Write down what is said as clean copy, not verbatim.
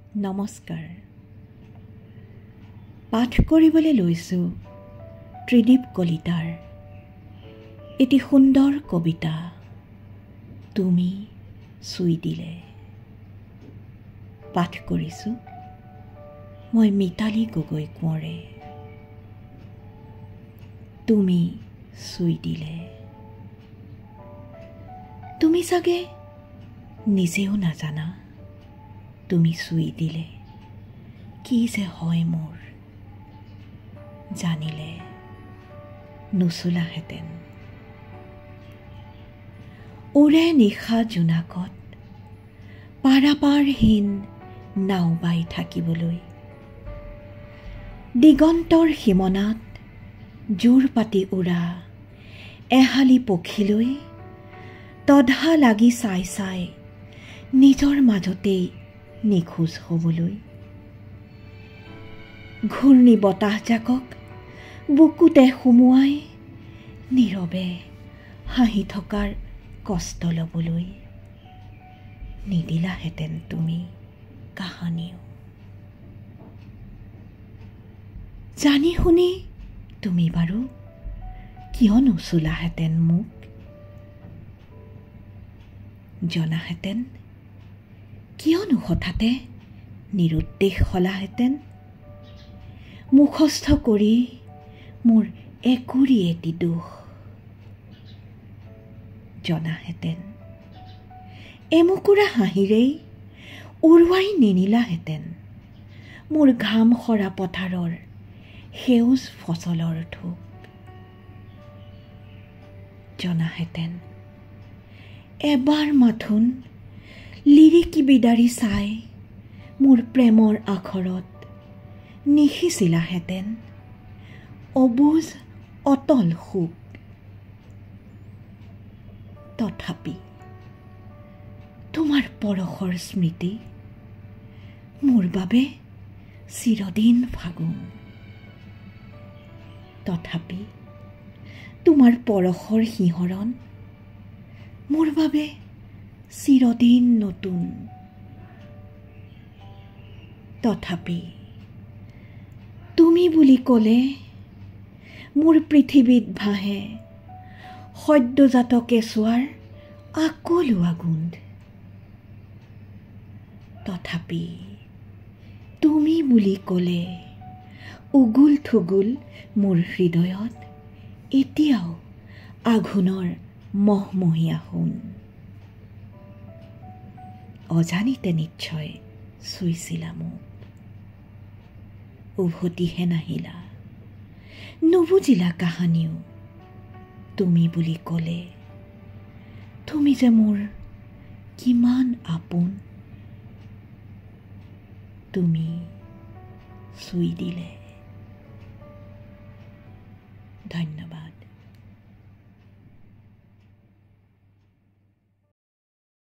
নমস্কাৰ। পাঠ কৰিবলৈ লৈছোঁ ত্ৰিদীপ কলিতাৰ এটি সুন্দৰ কবিতা, তুমি চুই দিলে। পাঠ কৰিছোঁ মই মিতালী গগৈ কোঁৱৰে। তুমি চুই দিলে। তুমি চাগে নিজেও নাজানা তুমি চুই দিলে কি যে হয় মোৰ, জানিলে নুচুলাহেঁতেন। উৰে নিশা জোনাকত পাৰাপাৰহীন নাও বাই থাকিবলৈ, দিগন্তৰ সীমনাত জোৰ পাতি উৰা এহালি পক্ষীলৈ তধা লাগি চাই চাই নিজৰ মাজতেই নিখোজ হ'বলৈ। ঘূৰ্ণি বতাহজাকক বুকুতে সুমুৱাই নীৰৱে হাঁহি থকাৰ কষ্ট ল'বলৈ, নিদিলাহেঁতেন তুমি কাহানিও। জানি শুনি তুমি বাৰু কিয় নুচুলাহেঁতেন মোক, জনাহেঁতেন কিয়নো হঠাতে নিৰুদ্দেশ হলাহেঁতেন। মুখস্থ কৰি মোৰ একুৰি এটি দোষ, জনাহেঁতেন এমুকুৰা হাঁহিৰেই উৰুৱাই নিনিলাহেঁতেন মোৰ ঘাম সৰা পথাৰৰ সেউজ ফচলৰ থোক, জনাহেঁতেন এবাৰ মাথোন লিৰিকি বিদাৰি চাই মোৰ প্ৰেমৰ আখৰত নিশিছিলাহেঁতেন অবুজ অতল সুখ। তথাপি তোমাৰ পৰশৰ স্মৃতি মোৰ বাবে চিৰদিন ফাগুন। তথাপি তোমাৰ পৰশৰ শিহৰণ মোৰ বাবে চিৰদিন নতুন। তথাপি তুমি বুলি ক'লে মোৰ পৃথিৱীত ভাহে সদ্যজাত কেঁচুৱাৰ আকলোৱা গোন্ধ। তথাপি তুমি বুলি ক'লে উগুল থুগুল মোৰ হৃদয়ত এতিয়াও আঘোণৰ মহমহীয়া সোণ। অজানিতে নিশ্চয় চুইছিলা মোক, উভতিহে নাহিলা, নুবুজিলা কাহানিও তুমি বুলি ক'লে তুমি যে মোৰ কিমান আপোন, তুমি চুই দিলে। ধন্যবাদ।